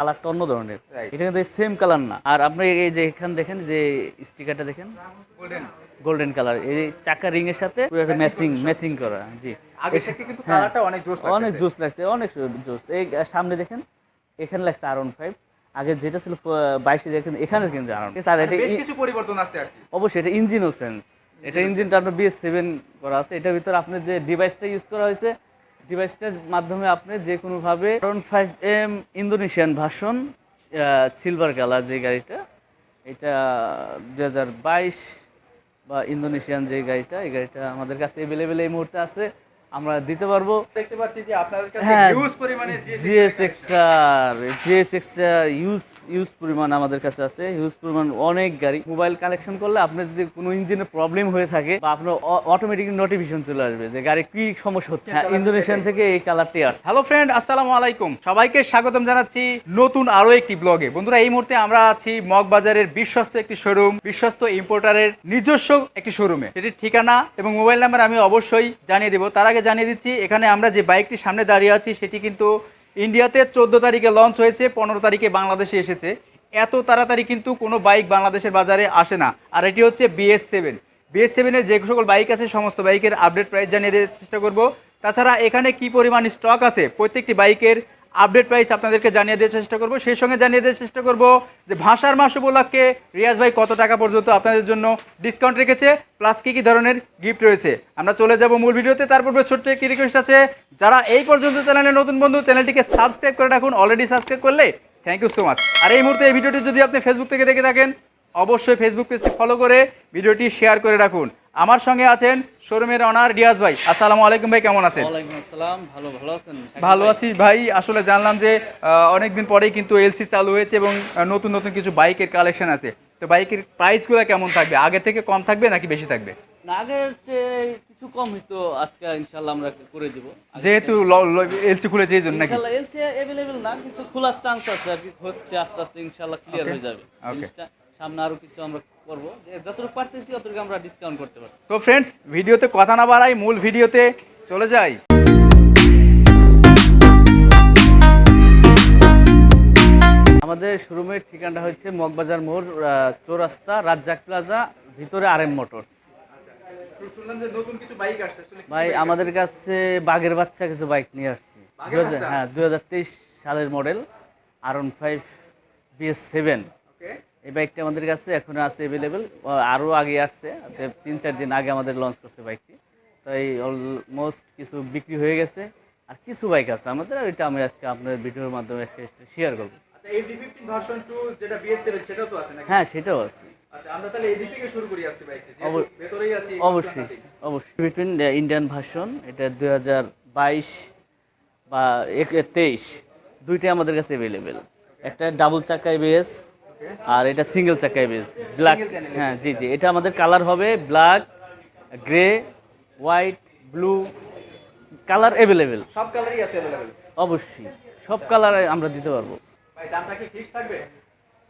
কালারটা অন্য ধরনের। এটা কিন্তু সেম কালার না। আর আপনি এই যে এখানে দেখেন যে স্টিকারটা দেখেন গোল্ডেন কালার, এই চাকা রিং এর সাথে পুরো একটা ম্যাচিং করা। জি, আগে থেকে কিন্তু কালারটা অনেক জোশ লাগতেছে। অনেক জোস লাগছে, অনেক জোস। এই সামনে দেখেন এখানে লাগছে R15, আগে যেটা ছিল 22 দেখেন এখানে কিন্তু R15। আর এটা বেশ কিছু পরিবর্তন আসছে আর কি। অবশ্যই এটা ইঞ্জিনও চেঞ্জ। এটা ইঞ্জিনটা আপনার BS7 করা আছে। এটার ভিতরে আপনার যে ডিভাইসটা ইউজ করা হয়েছে, ডিভাইসটার মাধ্যমে আপনি যে কোনোভাবে R15M Indonesian version silver colour যে গাড়িটা, এটা 2022 বা ইন্দোনেশিয়ান যে গাড়িটা, এই গাড়িটা আমাদের কাছে অ্যাভেলেবেল এই মুহূর্তে আছে, আমরা দিতে পারবো। দেখতে পাচ্ছি যে আপনাদের কাছে হ্যাঁ, হিউজ পরিমাণে জিএসএক্সআর ইউজ পরিমাণ আমাদের কাছে আছে, হিউজ পরিমাণ অনেক গাড়ি। মোবাইল কানেকশন করলে আপনার যদি কোনো ইঞ্জিনের প্রবলেম হয়ে থাকে বা আপনার অটোমেটিক নোটিফিকেশন চলে আসবে যে গাড়ি কি সমস্যা হচ্ছে। হ্যাঁ, ইন্দোনেশিয়ান থেকে এই কালারটি আসছে। হ্যালো ফ্রেন্ড, আসসালামু আলাইকুম। সবাইকে স্বাগতম জানাচ্ছি নতুন আরো একটি ব্লগে। বন্ধুরা, এই মুহূর্তে আমরা আছি মগবাজারের বিশ্বস্ত একটি শোরুম, বিশ্বস্ত ইম্পোর্টারের নিজস্ব একটি শোরুমে। সেটির ঠিকানা এবং মোবাইল নাম্বার আমি অবশ্যই জানিয়ে দেবো। তার আগে জানিয়ে দিচ্ছি, এখানে আমরা যে বাইকটি সামনে দাঁড়িয়ে আছি সেটি কিন্তু ইন্ডিয়াতে 14 তারিখে লঞ্চ হয়েছে, 15 তারিখে বাংলাদেশে এসেছে। এত তাড়াতাড়ি কিন্তু কোনো বাইক বাংলাদেশের বাজারে আসে না। আর এটি হচ্ছে BS7 এর যে সকল বাইক আছে সমস্ত বাইকের আপডেট প্রাইস জানিয়ে দেওয়ার চেষ্টা করব। তাছাড়া এখানে কি পরিমাণ স্টক আছে প্রত্যেকটি বাইকের আপডেট প্রাইস আপনাদেরকে জানিয়ে দেওয়ার চেষ্টা করব। সেই সঙ্গে জানিয়ে দেওয়ার চেষ্টা করব যে ভাষার মাস উপলক্ষে রিয়াজ ভাই কত টাকা পর্যন্ত আপনাদের জন্য ডিসকাউন্ট রেখেছে, প্লাস কি কি ধরনের গিফট রয়েছে। আমরা চলে যাব মূল ভিডিওতে। তারপর ছোট্ট একটি রিকোয়েস্ট আছে, যারা এই পর্যন্ত চ্যানেলে নতুন বন্ধু, চ্যানেলটিকে সাবস্ক্রাইব করে রাখুন। অলরেডি সাবস্ক্রাইব করলে থ্যাংক ইউ সো মাচ। আর এই মুহূর্তে এই ভিডিওটি যদি আপনি ফেসবুক থেকে দেখে থাকেন, অবশ্যই ফেসবুক পেজটি ফলো করে ভিডিওটি শেয়ার করে রাখুন। আমার সঙ্গে আছেন শোরুমের অনার রিয়াজ ভাই। আসসালামু আলাইকুম ভাই, কেমন আছেন? ওয়ালাইকুম আসসালাম, ভালো আছেন? ভালো আছি ভাই। আসলে জানলাম যে অনেকদিন পরেই কিন্তু এলসি চালু হয়েছে এবং নতুন নতুন কিছু বাইকের কালেকশন আছে। তো বাইকের প্রাইসগুলো কেমন থাকবে? আগে থেকে কম থাকবে নাকি বেশি থাকবে? না, আগের চেয়ে কিছু কম হতো, আজকে ইনশাআল্লাহ আমরা করে দিব। যেহেতু এলসি খুলেছে এই জন্য নাকি? ইনশাআল্লাহ এলসি अवेलेबल না, কিছু খোলার চান্স আছে আর কি, হচ্ছে আস্তে আস্তে ইনশাআল্লাহ ক্লিয়ার হয়ে যাবে জিনিসটা। সামনে আরো কিছু আমরা করব, যে যতটুকু পারতেছি ততটুকু আমরা ডিসকাউন্ট করতে পারব। তো ফ্রেন্ডস, ভিডিওতে কথা না বাড়াই, মূল ভিডিওতে চলে যাই। আমাদের শোরুমের ঠিকানাটা হচ্ছে মগবাজার মোড়, চৌরাস্তা, রাজ্জাক প্লাজা, ভিতরে RM মোটরস। নতুন কিছু বাইক আসছে ভাই, আমাদের কাছে বাঘের বাচ্চা কিছু বাইক নিয়ে আসছি। 2023 সালের মডেল R15 BS7। এই বাইকটা আমাদের কাছে এখন আছে অ্যাভেলেবেল, আরও আগে আসছে, 3-4 দিন আগে আমাদের লঞ্চ করছে বাইকটি। তাই অলমোস্ট কিছু বিক্রি হয়ে গেছে, আর কিছু বাইক আছে আমাদের, ওইটা আমি আজকে আপনার ভিডিওর মাধ্যমে শেয়ার করবো। আচ্ছা, এই D15 ভার্সন 2 যেটা BS7 সেটাও তো আছে নাকি? হ্যাঁ, সেটাও আছে। আচ্ছা, আমরা তাহলে এই দিক থেকে শুরু করি আজকে বাইকটি, ভেতরেই আছি। অবশ্যই বিটুইন ইন্ডিয়ান ভার্সন, এটা 2022 বা 23 দুইটাই আমাদের কাছে অ্যাভেলেবেল। একটা ডাবল চাকা ABS আর এটা সিঙ্গেল চাকা ABS ব্ল্যাক। হ্যাঁ, জি, এটা আমাদের কালার হবে black, grey, white, blue, colour available. সব কালারই আছে अवेलेबल? অবশ্যই সব কালার আমরা দিতে পারবো। ভাই, দামটা কি ফিক্স থাকবে?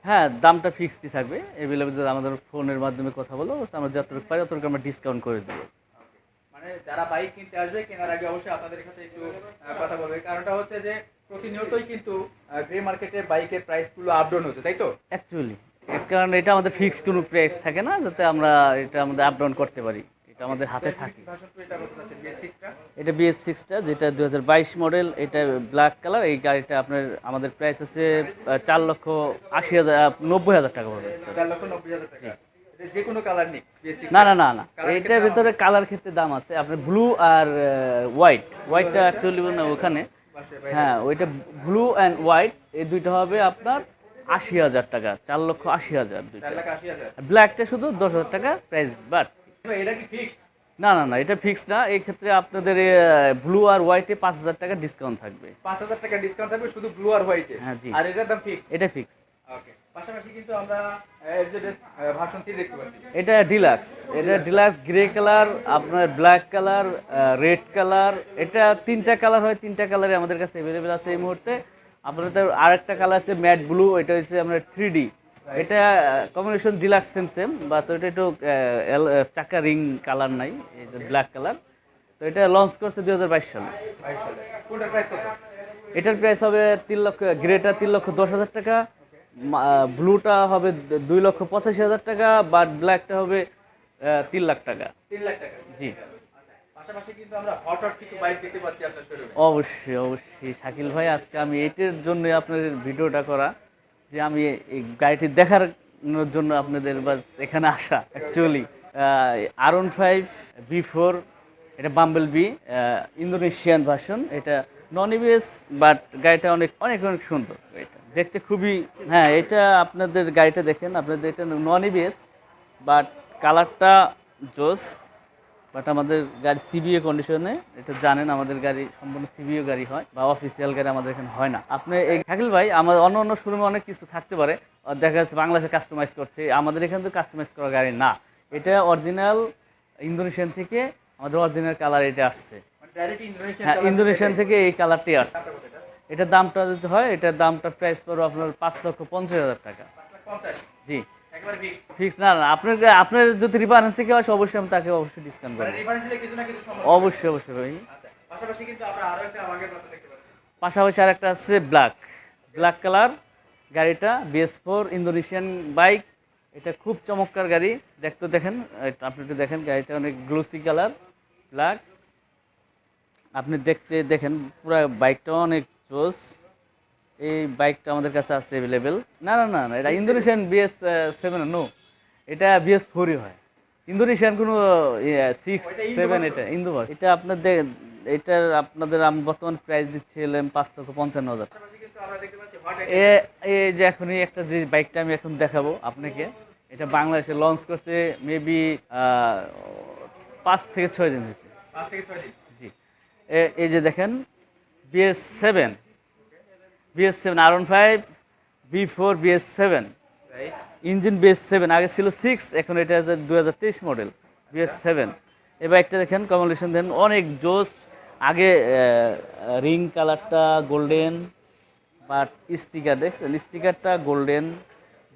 হ্যাঁ, দামটা ফিক্সডই থাকবে। অ্যাভেলেবেল যদি আমাদের ফোনের মাধ্যমে কথা বলো, আমরা যতটুকু পারি ততটুকু আমরা ডিসকাউন্ট করে দেবো। মানে যারা বাইক কিনতে আসবে, কেনার আগে অবশ্যই আপনাদের সাথে একটু কথা বলবে। কারণটা হচ্ছে যে প্রতিনিয়তই কিন্তু গ্রে মার্কেটে বাইকের প্রাইসগুলো আপ ডাউন হচ্ছে, তাই তো? অ্যাকচুয়ালি কারণ এটা আমাদের ফিক্সড কোনো প্রাইস থাকে না, যাতে আমরা এটা আমাদের আপ ডাউন করতে পারি, এটা আমাদের হাতে থাকে। এটা BS6টা, যেটা 2022 মডেল, এটা ব্ল্যাক কালার। এই গাড়িটা আপনার আমাদের প্রাইস আছে 4,80,000 টাকা পড়বে। 4,90,000 টাকা। যে কোনো কালার নেই? না, এটার ভিতরে কালার ক্ষেত্রে দাম আছে। আপনার ব্লু আর হোয়াইটটা অ্যাকচুয়ালি ওখানে, হ্যাঁ, ওইটা ব্লু অ্যান্ড হোয়াইট, এই দুইটা হবে আপনার 80,000 টাকা, 4,80,000 দুইটা। ব্ল্যাকটা শুধু 10,000 টাকা প্রাইস। বাট এটা কি ফিক্সড? না, এটা ফিক্স না। এই ক্ষেত্রে আপনাদের ব্লু আর হোয়াইটে 5,000 টাকা ডিসকাউন্ট থাকবে। 5,000 টাকা ডিসকাউন্ট থাকবে শুধু ব্লু আর হোয়াইটে? হ্যাঁ, জি। আর এটার দাম ফিক্সড? এটা ফিক্স। ওকে। পাশাপাশি কিন্তু আমরা এলজেডএস ভার্সন 3 দেখতে পাচ্ছি। এটা ডিলাক্স গ্রে কালার, আপনার ব্ল্যাক কালার, রেড কালার। এটা 3টা কালার হয়, 3টা কালারে আমাদের কাছে অ্যাভেলেবেল আছে এই মুহূর্তে। আপনাদের আরেকটা কালার আছে ম্যাট ব্লু, এটা হচ্ছে আপনার 3D। এটা কম্বিনেশন ডিলাক্স সেম, বাস ওইটা একটু চাকা রিং কালার নাই, এটা ব্ল্যাক কালার। তো এটা লঞ্চ করছে 2022 সালে। কোনটার প্রাইস কত? এটার প্রাইস হবে 3 লক্ষ, গ্রেটা 3,10,000 টাকা, ব্লুটা হবে 2,85,000 টাকা, বাট ব্ল্যাকটা হবে 3 লাখ টাকা। 3 লাখ টাকা। জি। পাশাপাশি কিন্তু আমরা হট কিছু বাইক দেখতে পাচ্ছি আপনার শোরুমে। অবশ্যই অবশ্যই শাকিল ভাই, আজকে আমি এটার জন্য আপনাদের ভিডিওটা করা, যে আমি এই গাড়িটি দেখার জন্য আপনাদের এখানে আসা অ্যাকচুয়ালি। R15 B4, এটা বাম্বল বি, ইন্দোনেশিয়ান ভার্সন। এটা নন ইবিএস, বাট গাড়িটা অনেক অনেক অনেক সুন্দর। এটা দেখতে খুবই, হ্যাঁ এটা আপনাদের গাড়িটা দেখেন, আপনাদের এটা নন ইবিএস, বাট কালারটা জোস। বাট আমাদের গাড়ি সিবিএ কন্ডিশনে, এটা জানেন আমাদের গাড়ি সম্পূর্ণ সিবিএ গাড়ি হয়, বা অফিসিয়াল গাড়ি আমাদের এখানে হয় না। আপনি এই শাকিল ভাই, আমাদের অন্য অন্য শোরুমে অনেক কিছু থাকতে পারে, দেখা যাচ্ছে বাংলাদেশে কাস্টমাইজ করছে, আমাদের এখানে তো কাস্টমাইজ করা গাড়ি না, এটা অরিজিনাল ইন্দোনেশিয়ান থেকে আমাদের অরিজিনাল কালার এটা আসছে। হ্যাঁ, ইন্দোনেশিয়ান থেকে এই কালারটি আসছে। এটার দামটা যদি হয়, এটার দামটা প্রাইস পড়বে আপনার 5,50,000 টাকা। জি, ফিক্স না, না আপনার আপনার যদি রিফারেন্স থেকে আসে অবশ্যই আমি তাকে অবশ্যই ডিসকাউন্ট করব। অবশ্যই অবশ্যই ভাই। পাশাপাশি কিন্তু আমরা আরো একটা আগের কথা দেখতে পাচ্ছি। পাশাপাশি আর একটা আছে ব্ল্যাক, ব্ল্যাক কালার গাড়িটা, BS4 ইন্দোনেশিয়ান বাইক। এটা খুব চমৎকার গাড়ি, দেখতে দেখেন, আপনি একটু দেখেন, গাড়িটা অনেক গ্লোসি কালার ব্ল্যাক। আপনি দেখতে দেখেন পুরো বাইকটা অনেক জোস। এই বাইকটা আমাদের কাছে আছে অ্যাভেলেবেল। না না না না, এটা ইন্দোনেশিয়ান BS7 নো, এটা BS4ই হয়। ইন্দোনেশিয়ান কোনো 6-7, এটা ইন্দো। এটা আপনাদের, এটার আপনাদের আমি বর্তমান প্রাইস দিচ্ছিলাম 5,55,000। এই যে এখনই একটা যে বাইকটা আমি এখন দেখাবো আপনাকে, এটা বাংলাদেশে লঞ্চ করছে মেবি 5 থেকে 6 দিন হয়েছে। 5 থেকে 6 দিন। জি। এই যে দেখেন BS7, R15 B4 BS7, engine BS7, আগে ছিল 6, এখন এটা আছে 2023 মডেল BS7। এই বাইকটা দেখেন, কম্বিনেশন দেন অনেক জোস। আগে রিং কালারটা গোল্ডেন, বাট স্টিকার দেখছেন, স্টিকারটা গোল্ডেন,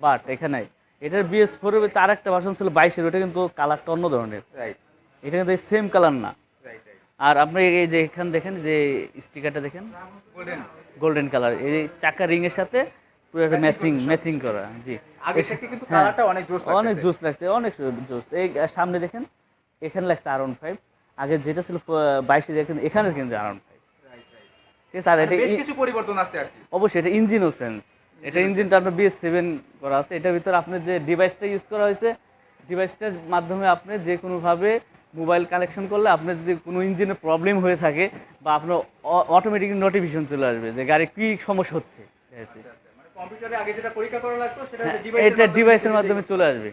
বাট এখানে এটার BS4 এর তার একটা ভার্সন ছিল 22-এর, ওটা কিন্তু কালারটা অন্য ধরনের। রাইট। এটা কিন্তু সেম কালার না। Right right. আর আপনি এই যে এখানে দেখেন, যে স্টিকারটা দেখেন গোল্ডেন। গোল্ডেন কালার, এই চাকা রিং এর সাথে পুরো একটা ম্যাচিং করা। জি, আগে থেকে কিন্তু কালারটা অনেক জোস লাগছে। অনেক জোস লাগছে, অনেক জোস। এই সামনে দেখেন, এখানে লাগছে R15, আগে যেটা ছিল 22-এর, এখানে কিন্তু R15। Right right. ঠিক আছে। আর এটা বেশ কিছু পরিবর্তন আসছে আর কি। অবশ্যই এটা ইঞ্জিনও চেঞ্জ, এটা ইঞ্জিনটা আপনার BS7 করা আছে। এটার ভিতরে আপনার যে ডিভাইসটা ইউজ করা হয়েছে, ডিভাইসটার মাধ্যমে আপনি যে কোনোভাবে মোবাইল কানেকশন করলে আপনার যদি কোনো ইঞ্জিনের প্রবলেম হয়ে থাকে, বা আপনার অটোমেটিক নোটিফিকেশন চলে আসবে যে গাড়ি কী সমস্যা হচ্ছে। মানে কম্পিউটারে আগে যেটা পরীক্ষা করা লাগতো সেটা এটা ডিভাইসের মাধ্যমে চলে আসবে।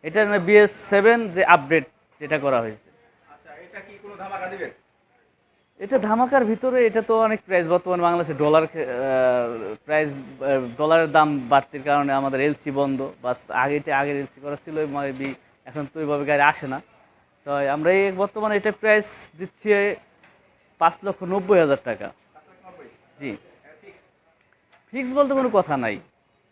এটা BS7 যে আপডেট যেটা করা হয়েছে। আচ্ছা, এটা কি কোনো ধামাকা দিবেন? এটা ধামাকার ভিতরে, এটা তো অনেক প্রাইস, বর্তমানে বাংলাদেশে ডলার প্রাইস, ডলারের দাম বাড়তির কারণে আমাদের এলসি বন্ধ, বাস আগের এলসি করা ছিল মেবি, এখন তো ওইভাবে গাড়ি আসে না। তো আমরা এই বর্তমানে এটা প্রাইস দিচ্ছি 5,90,000 টাকা। জি, ফিক্স বলতে কোনো কথা নাই,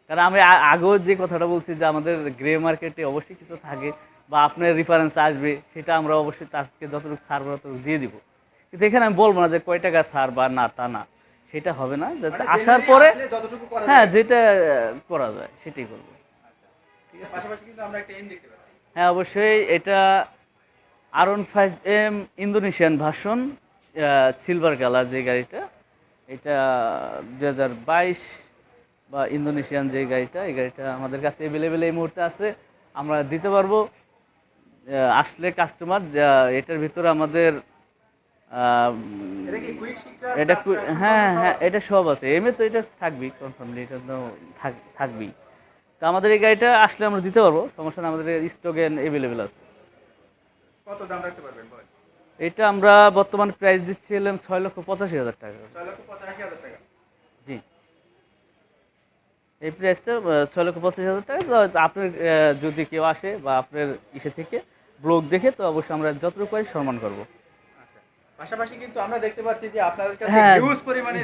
কারণ আমি আগেও যে কথাটা বলছি যে আমাদের গ্রে মার্কেটে অবশ্যই কিছু থাকে, বা আপনার রেফারেন্স আসবে, সেটা আমরা অবশ্যই তাকে যতটুকু ছাড় ততটুকু দিয়ে দিব। কিন্তু এখানে আমি বলবো না যে কয় টাকা ছাড় বা না, তা না, সেটা হবে না। যাতে আসার পরে হ্যাঁ যেটা করা যায় সেটাই করবো। ঠিক আছে। পাশাপাশি কিন্তু আমরা একটা এন দেখতে পাচ্ছি। হ্যাঁ অবশ্যই, এটা R15M Indonesian version, silver colour যে গাড়িটা, এটা 2022 বা ইন্দোনেশিয়ান যে গাড়িটা, এই গাড়িটা আমাদের কাছে অ্যাভেলেবেল এই মুহূর্তে আছে, আমরা দিতে পারবো আসলে কাস্টমার। এটার ভিতরে আমাদের এটা হ্যাঁ হ্যাঁ এটা সব আছে, তো এটা থাকবেই কনফার্মলি, এটা তো থাকবেই। তো আমাদের এই গাড়িটা আসলে আমরা দিতে পারবো, সমস্যা না, আমাদের স্টকে অ্যাভেলেবেল আছে। কত দাম রাখতে পারবেন বল? এটা আমরা বর্তমান প্রাইস দিচ্ছিলাম 6,85,000 টাকা। 6,85,000 টাকা। জি, এই প্রাইসটা 6,85,000 টাকা। তো আপনার যদি কেউ আসে বা আপনার ইসে থেকে ব্লগ দেখে, তো অবশ্যই আমরা যতটুকু পারি সম্মান করবো। আচ্ছা, পাশাপাশি কিন্তু আমরা দেখতে পাচ্ছি যে আপনাদের কাছে হ্যাঁ, হিউজ পরিমাণে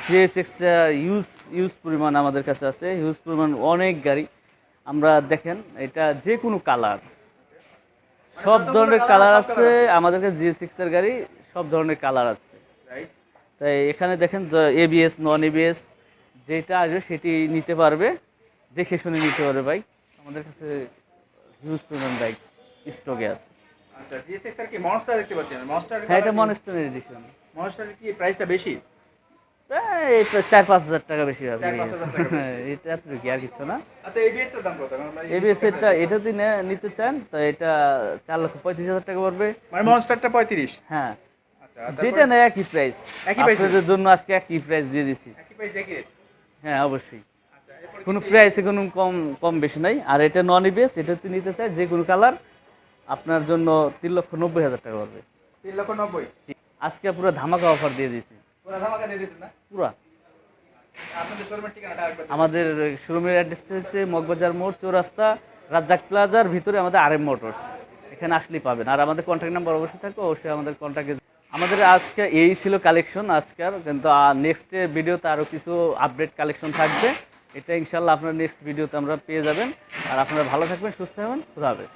জিএসএক্সআর ইউজ পরিমাণ আমাদের কাছে আছে, হিউজ পরিমাণ অনেক গাড়ি। আমরা দেখেন, এটা যে কোনো কালার, সব ধরনের কালার আছে আমাদের কাছে। GS6 এর গাড়ি সব ধরনের কালার আছে। রাইট। তো তাই এখানে দেখেন এবিএস নন এবিএস যেটা আসবে সেটি নিতে পারবে, দেখে শুনে নিতে পারবে বাইক। আমাদের কাছে হিউজ পরিমাণ বাইক স্টকে আছে। আচ্ছা, জিএসএক্স আর কি মনস্টার দেখতে পাচ্ছেন, মনস্টার হ্যাঁ, এটা মনস্টার এডিশন। মনস্টারের কি প্রাইসটা বেশি? এটা 4-5 হাজার টাকা বেশি হবে। 4-5 হাজার টাকা বেশি। হ্যাঁ, এটা এত কি আর কিছু না। আচ্ছা, এবিএস এর দাম কত? এবিএস এটা যদি নিতে চান তো এটা 4,35,000 টাকা পড়বে। মানে মনস্টারটা 35। হ্যাঁ, আচ্ছা, যেটা নেয় একই প্রাইস। একই price? আপনাদের জন্য আজকে একই প্রাইস দিয়ে দিছি। একই প্রাইস একই রেট? হ্যাঁ, অবশ্যই। আচ্ছা, এরপর কোনো প্রাইসে কোনো কম বেশি নাই। আর এটা নন ইবিএস, এটা যদি নিতে চাই যে কোনো কালার আপনার জন্য 3,90,000 টাকা পড়বে। 3,90,000? জি, আজকে পুরো ধামাকা অফার দিয়ে দিছি। পুরো ধামাকা দিয়ে দিয়েছেন না? পুরো। আপনাদের শোরুমের ঠিকানাটা আরেকবার দিন। আমাদের শোরুমের অ্যাড্রেসটা হচ্ছে মগবাজার মোড় চৌরাস্তা, রাজ্জাক প্লাজার ভিতরে আমাদের RM মোটরস। এখানে আসলেই পাবেন। আর আমাদের কন্ট্যাক্ট নাম্বার অবশ্যই থাকবে, অবশ্যই আমাদের কন্ট্যাক্টে। আমাদের আজকে এই ছিল কালেকশন আজকের, কিন্তু নেক্সট ভিডিওতে আরও কিছু আপডেট কালেকশন থাকবে। এটা ইনশাল্লাহ আপনার নেক্সট ভিডিওতে আমরা পেয়ে যাবেন। আর আপনারা ভালো থাকবেন, সুস্থ থাকবেন। খুদা হাফেজ।